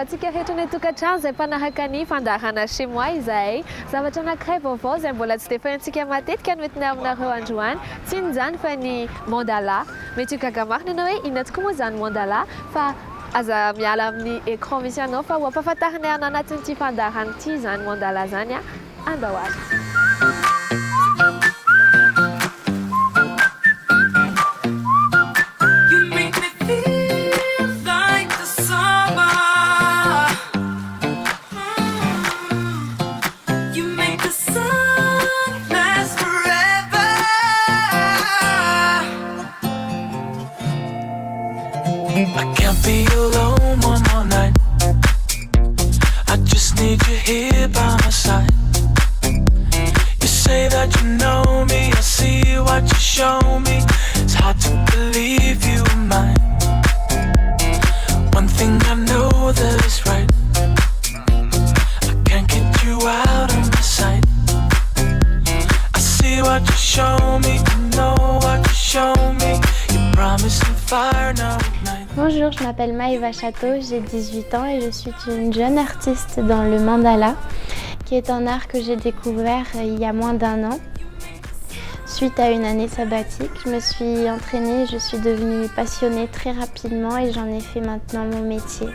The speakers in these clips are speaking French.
mandravatsika hetrany tokantrano izay mpanaraka ny fandarana chez moi izay zavatra anankiray vaovao izay mbola tsy dia fahintsika matetika no entina aminareo androany tsy inona fa ny mandala mety ho gaga marina ianao hoe inona tokoa moa izany mandala fa aza miala amin'ny écran misy anao fa ho ampahafantarina ana anatin'ity fandarana ity izany mandala zany andao azy. I can't be alone one more night. I just need you here by my side. You say that you know me, I see what you show me. It's hard to believe you were mine. One thing I know that is right, I can't get you out of my sight. I see what you show me, I know what you show me. You promised me fire now at night. Bonjour, je m'appelle Maëva Château, j'ai 18 ans et je suis une jeune artiste dans le mandala, qui est un art que j'ai découvert il y a moins d'1 an. Suite à une année sabbatique, je me suis entraînée, je suis devenue passionnée très rapidement et j'en ai fait maintenant mon métier.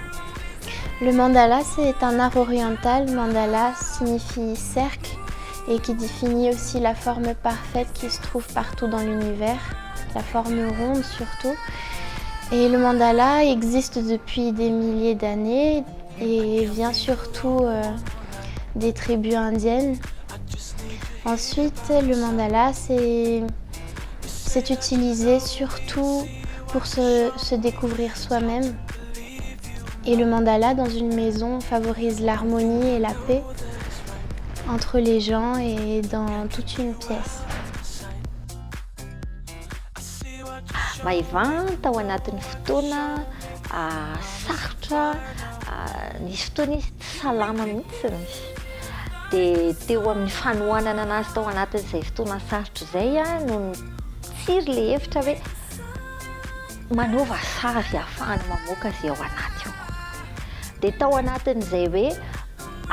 Le mandala, c'est un art oriental. Mandala signifie cercle et qui définit aussi la forme parfaite qui se trouve partout dans l'univers, la forme ronde surtout. Et le mandala existe depuis des milliers d'années et vient surtout des tribus indiennes. Ensuite, le mandala, c'est utilisé surtout pour se découvrir soi-même. Et le mandala dans une maison favorise l'harmonie et la paix entre les gens et dans toute une pièce. Maïva tao anatin'ny fotoana sarotra nisy fotoana izy tsy salama mihitsiny dia teo amin'ny fanohanana anazy tao anatin'izay fotoana sarotra izay no tsiry le hevitra hoe manaova sary ahafahana mamoaka izay ao anaty ao dia tao anatin'izay hoe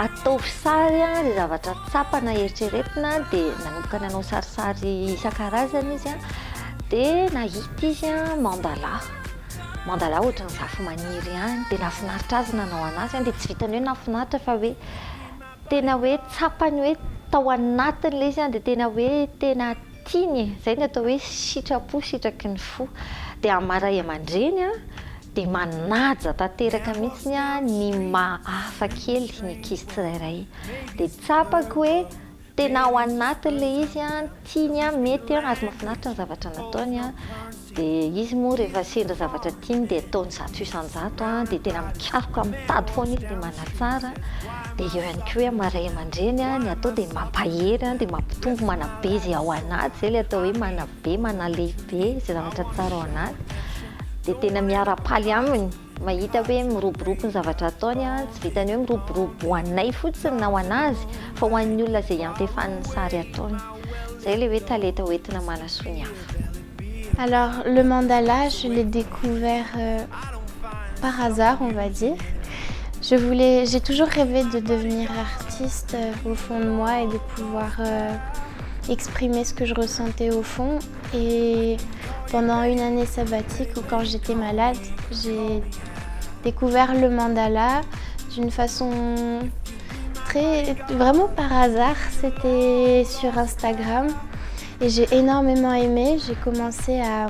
ataovy sary izay zavatra tsapana eritreretina dia nanomboka nanao sarisary isan-karazany izy dia nahita izy mandala ohatran'ny zava-maniry ihany dia nahafinaritra azy nanao anazy dia tsy vitany hoe nahafinaritra fa hoe tena hoe tsapany hoe tao anatiny ilay izy dia tena hoe tena tiany izay ny atao hoe sitrapo sitraky ny fo dia amaray aman-dreny dia manaja tanteraka mihitsiny ny mahafa kely ny ankizy tsirairay dia tsapako hoe tena ao anatiny ilay izy tiany mety azy mahafinaritra ny zavatra nataony dia izy moa rehefa sendra zavatra tiany dia ataony zato isan-jato dia tena mikaroka mitady foana izy dia manatsara dia eo ihany koa hoe maray aman-dreny ny atao dia mampahery dia mampitombo manabe izay ao anaty izay ilay atao hoe manabe manalehibe izay zavatra tsara ao anaty dia tena miara-paly aminy mahita hoe miroborobo ny zavatra ataony tsy vitany hoe miroborobo ho anay fotsiny na ho anazy fa ho an'ny olona izay antefan'ny sary ataony izay ilay hoe talenta hoentina manasoa ny hafa. Alors le mandala, je l'ai découvert par hasard, on va dire. J'ai toujours rêvé de devenir artiste au fond de moi et de pouvoir exprimer ce que je ressentais au fond. Et pendant une année sabbatique ou quand j'étais malade, j'ai découvert le mandala d'une façon vraiment par hasard. C'était sur Instagram et j'ai énormément aimé. J'ai commencé à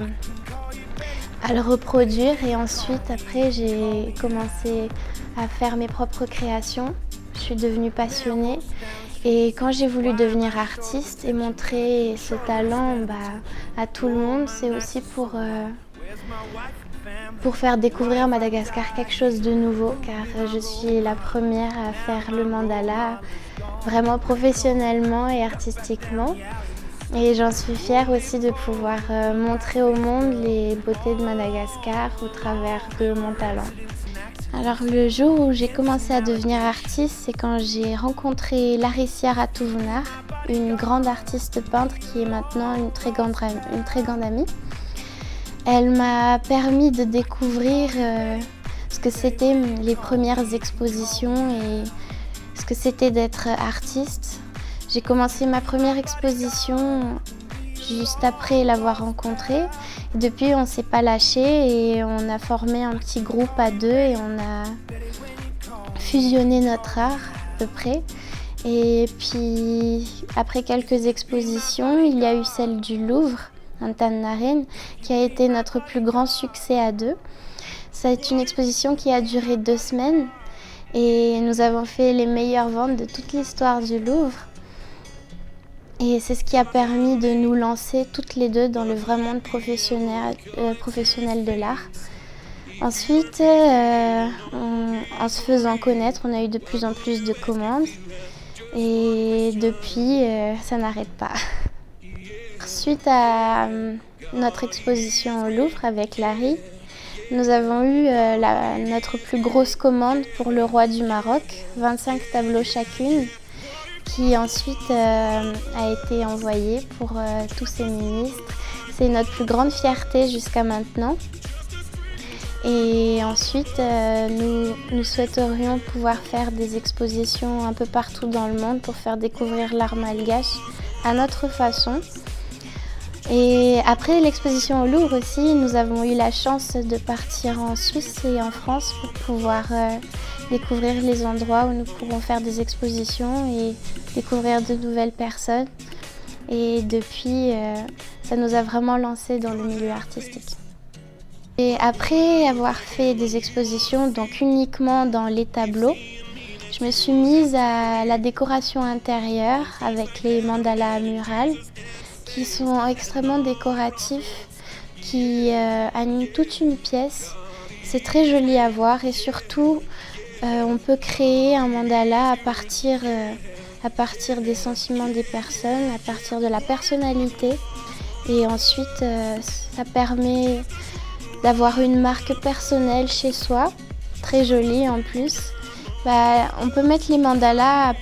le reproduire et ensuite après j'ai commencé à faire mes propres créations. Je suis devenue passionnée et quand j'ai voulu devenir artiste et montrer ce talent à tout le monde, c'est aussi pour faire découvrir Madagascar quelque chose de nouveau, car je suis la première à faire le mandala vraiment professionnellement et artistiquement. Et j'en suis fière aussi de pouvoir montrer au monde les beautés de Madagascar au travers de mon talent. Alors le jour où j'ai commencé à devenir artiste, c'est quand j'ai rencontré Larissia Ratouvenar, une grande artiste peintre qui est maintenant une très grande amie. Elle m'a permis de découvrir ce que c'était les premières expositions et ce que c'était d'être artiste. J'ai commencé ma première exposition juste après l'avoir rencontré. Depuis, on ne s'est pas lâché et on a formé un petit groupe à deux et on a fusionné notre art à peu près. Et puis, après quelques expositions, il y a eu celle du Louvre, Antananarivo, qui a été notre plus grand succès à deux. C'est une exposition qui a duré 2 semaines et nous avons fait les meilleures ventes de toute l'histoire du Louvre. Et c'est ce qui a permis de nous lancer toutes les deux dans le vrai monde professionnel de l'art. Ensuite, en se faisant connaître, on a eu de plus en plus de commandes. Et depuis, ça n'arrête pas. Suite à notre exposition au Louvre avec Larry, nous avons eu notre plus grosse commande pour le roi du Maroc, 25 tableaux chacune, qui ensuite a été envoyée pour tous ses ministres. C'est notre plus grande fierté jusqu'à maintenant. Et ensuite, nous souhaiterions pouvoir faire des expositions un peu partout dans le monde pour faire découvrir l'art malgache à notre façon. Et après l'exposition au Louvre aussi, nous avons eu la chance de partir en Suisse et en France pour pouvoir découvrir les endroits où nous pourrons faire des expositions et découvrir de nouvelles personnes. Et depuis, ça nous a vraiment lancé dans le milieu artistique. Et après avoir fait des expositions, donc uniquement dans les tableaux, je me suis mise à la décoration intérieure avec les mandalas murales qui sont extrêmement décoratifs, qui animent toute une pièce. C'est très joli à voir et surtout, on peut créer un mandala à partir des sentiments des personnes, à partir de la personnalité. Et ensuite, ça permet d'avoir une marque personnelle chez soi, très jolie en plus. On peut mettre les mandalas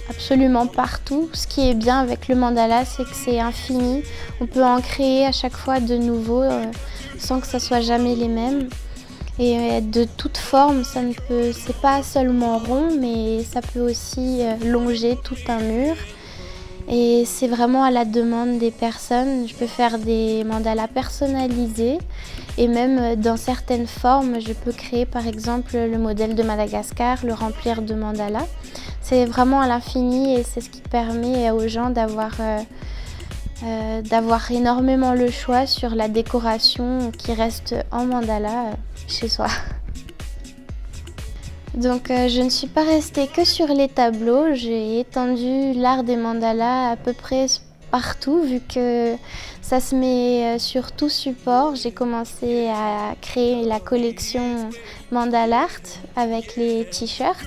absolument partout. Ce qui est bien avec le mandala, c'est que c'est infini. On peut en créer à chaque fois de nouveaux sans que ça soit jamais les mêmes. Et de toute forme, c'est pas seulement rond, mais ça peut aussi longer tout un mur. Et c'est vraiment à la demande des personnes. Je peux faire des mandalas personnalisés et même dans certaines formes, je peux créer par exemple le modèle de Madagascar, le remplir de mandalas. C'est vraiment à l'infini et c'est ce qui permet aux gens d'avoir énormément le choix sur la décoration qui reste en mandala chez soi. Donc je ne suis pas restée que sur les tableaux, j'ai étendu l'art des mandalas à peu près partout vu que ça se met sur tout support. J'ai commencé à créer la collection Mandala Art avec les t-shirts.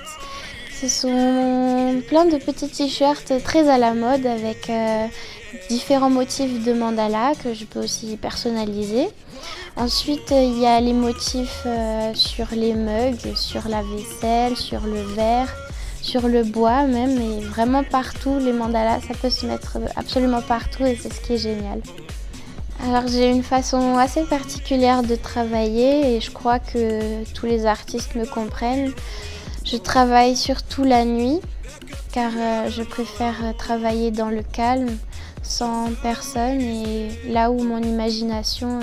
Ce sont plein de petits t-shirts très à la mode avec différents motifs de mandala que je peux aussi personnaliser. Ensuite, il y a les motifs sur les mugs, sur la vaisselle, sur le verre, sur le bois même, et vraiment partout. Les mandalas, ça peut se mettre absolument partout et c'est ce qui est génial. Alors j'ai une façon assez particulière de travailler et je crois que tous les artistes me comprennent. Je travaille surtout la nuit car je préfère travailler dans le calme, sans personne et là où mon imagination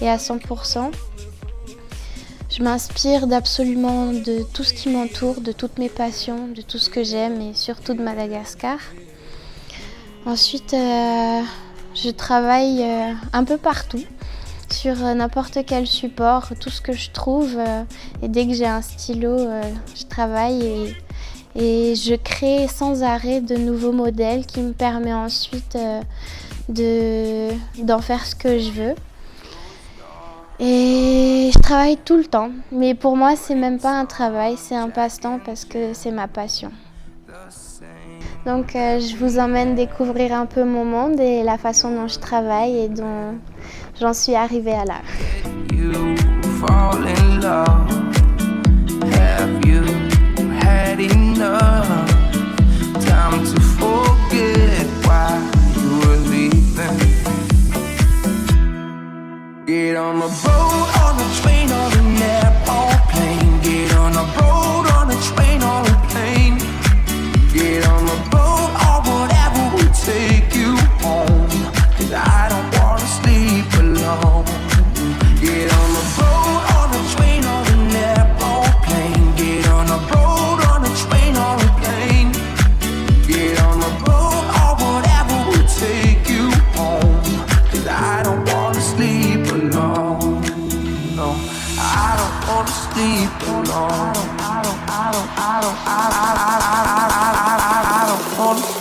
est à 100%. Je m'inspire d'absolument de tout ce qui m'entoure, de toutes mes passions, de tout ce que j'aime et surtout de Madagascar. Ensuite, je travaille un peu partout, sur n'importe quel support, tout ce que je trouve. Et dès que j'ai un stylo, je travaille et je crée sans arrêt de nouveaux modèles qui me permettent ensuite d'en faire ce que je veux. Et je travaille tout le temps, mais pour moi c'est même pas un travail, c'est un passe-temps parce que c'est ma passion. Donc je vous emmène découvrir un peu mon monde et la façon dont je travaille et dont j'en suis arrivée à là. Get on a boat, on a train, or an airplane.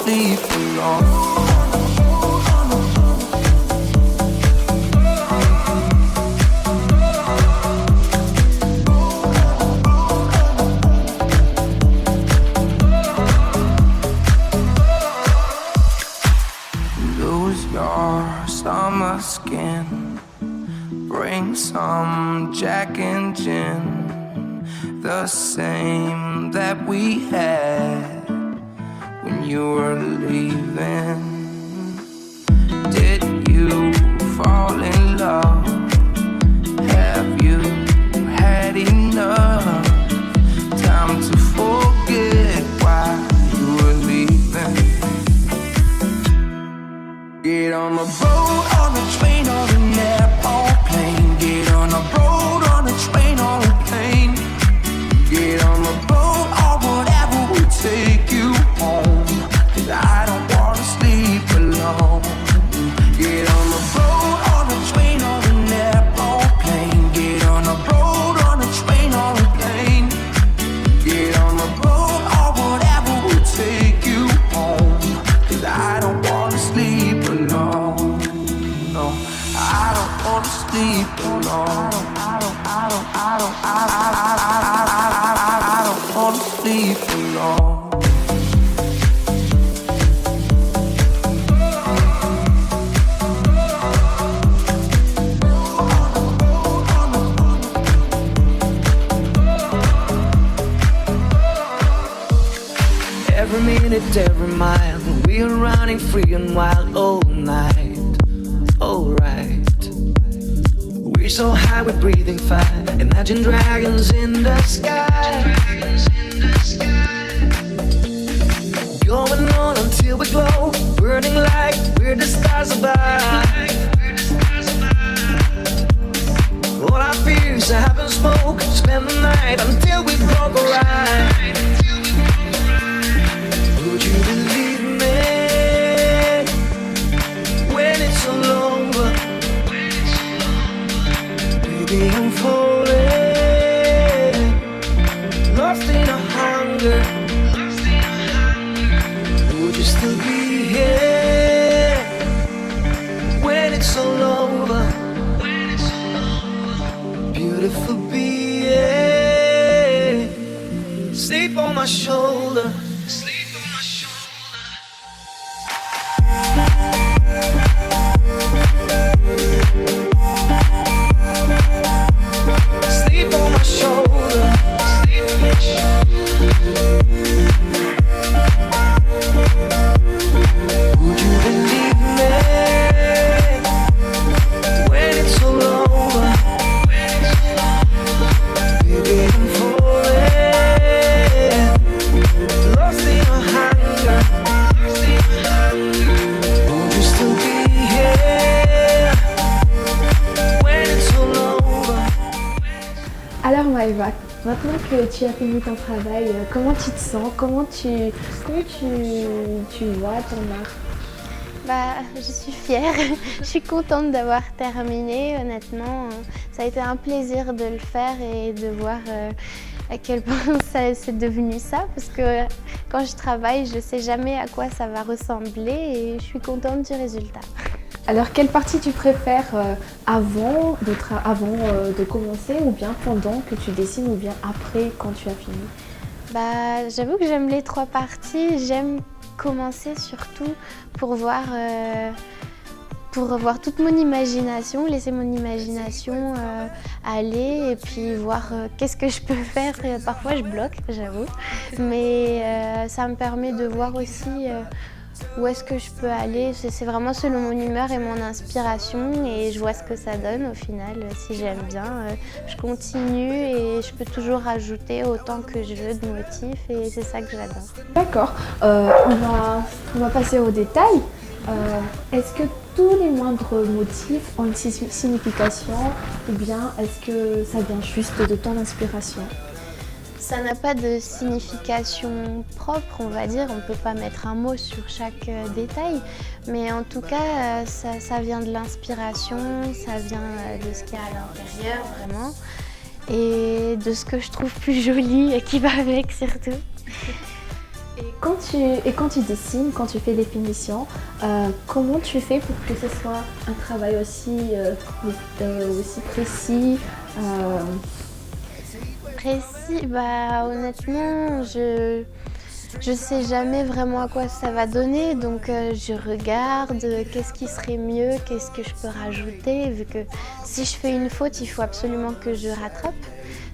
sleep alone. Lose your summer skin, bring some Jack and gin, the same that we had when you were leaving. Did you fall in love? Have you had enough time to forget why you were leaving? Get on the boat, on the train, or an airplane. Get on the road, on the train, or a plane. Get on the boat, or whatever will take you home. 'Cause I don't wanna sleep alone. Get on the boat, on the train, or an airplane. Get on the road, on the train, or a plane. Get on the boat, or whatever will take you home. 'Cause I don't wanna sleep alone. No, I don't wanna sleep alone. I don't wanna sleep alone. Every minute, every mile, we're running free and wild all night. Alright. We're so high, we're breathing fire. Imagine dragons in the sky. Going on until we glow, burning like we're the stars above. All our fears are having smoke. Spend the night until we broke a ride. Would you believe me when it's all over? Baby, I'm falling, lost in a hunger. Would you still be here when it's all over? Beautiful being, sleep on my shoulder. Sleep on my shoulder. Would you believe me when it's all over? Baby, I'm falling, lost in a hunger. Would you still be here when it's all over? Alors Maëva, maintenant que tu as fini ton travail, comment tu te sens? Comment tu vois ton art? Bah, je suis fière, je suis contente d'avoir terminé. Honnêtement, ça a été un plaisir de le faire et de voir à quel point c'est devenu ça. Parce que quand je travaille, je ne sais jamais à quoi ça va ressembler et je suis contente du résultat. Alors quelle partie tu préfères avant de commencer ou bien pendant que tu dessines ou bien après quand tu as fini? Bah, j'avoue que j'aime les trois parties. J'aime commencer surtout pour voir toute mon imagination, laisser mon imagination aller et puis voir qu'est-ce que je peux faire. Parfois je bloque, j'avoue, mais ça me permet de voir aussi où est-ce que je peux aller. C'est vraiment selon mon humeur et mon inspiration et je vois ce que ça donne au final. Si j'aime bien, je continue et je peux toujours rajouter autant que je veux de motifs et c'est ça que j'adore. D'accord, on va passer aux détails. Est-ce que tous les moindres motifs ont une signification ou bien est-ce que ça vient juste de ton inspiration? Ça n'a pas de signification propre, on va dire. On ne peut pas mettre un mot sur chaque détail. Mais en tout cas, ça vient de l'inspiration, ça vient de ce qu'il y a à l'intérieur, vraiment. Et de ce que je trouve plus joli et qui va avec, surtout. Et Quand tu dessines, quand tu fais des finitions, comment tu fais pour que ce soit un travail aussi précis Précis, bah honnêtement, je sais jamais vraiment à quoi ça va donner, donc je regarde qu'est-ce qui serait mieux, qu'est-ce que je peux rajouter, vu que si je fais une faute, il faut absolument que je rattrape.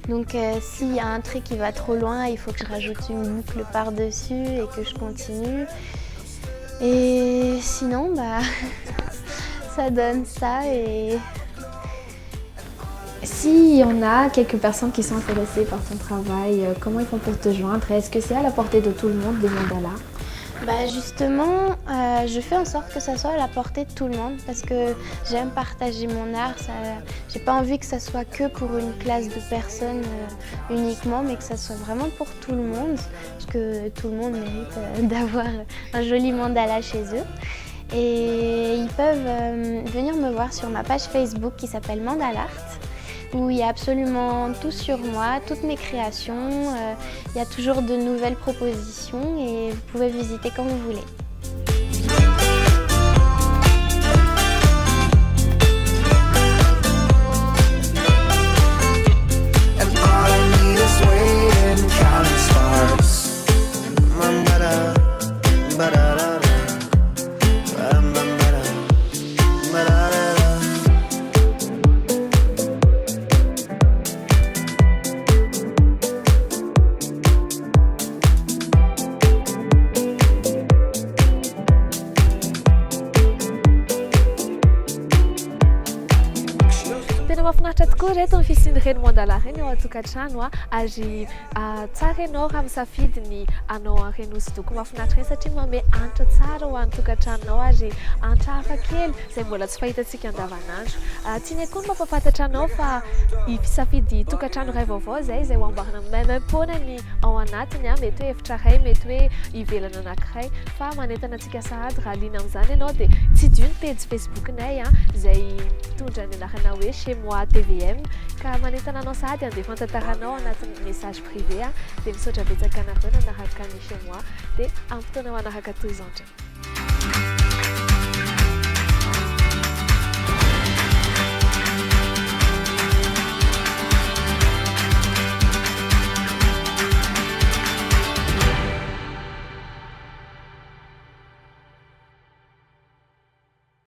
Donc s'il y a un trait qui va trop loin, il faut que je rajoute une boucle par-dessus et que je continue. Et sinon, bah ça donne ça. Et s'il y en a quelques personnes qui sont intéressées par ton travail, comment ils font pour te joindre? Est-ce que c'est à la portée de tout le monde, des mandalas? bah justement, je fais en sorte que ça soit à la portée de tout le monde parce que j'aime partager mon art. J'ai pas envie que ça soit que pour une classe de personnes uniquement, mais que ça soit vraiment pour tout le monde, parce que tout le monde mérite d'avoir un joli mandala chez eux. Et ils peuvent venir me voir sur ma page Facebook qui s'appelle Mandalart, où il y a absolument tout sur moi, toutes mes créations. Il y a toujours de nouvelles propositions et vous pouvez visiter quand vous voulez. Tena mahafinaritra tokoa reto ny fisian'ireny mandala ireny ao an-tokantrano ary tsara ianao raha misafidy ny anao an'ireny hosodoko mahafinaritra ireny satria manome hanitra tsara ho an'ny tokantranonao ary hanitra hafa kely izay mbola tsy fahitantsika andavanandro. Tiany koa ny mampafantatra anao fa hisafidy tokantrano iray vaovao izay ho amboarina maimaim-poana ny ao anatiny, mety hoe efitra iray, mety hoe ivelana anankiray, fa manentana antsika sahady raha liana amin'izany ianao dia tsidio ny page Facebook-nay izay mitondra ny anarana hoe chez moi TVM, ka manentana anao sahady andefa antantaranao anatin'ny message privé dia misaotra betsaka anareo nanaraka ny chez moi dia amin'ny fotoana manaraka toy izao indray.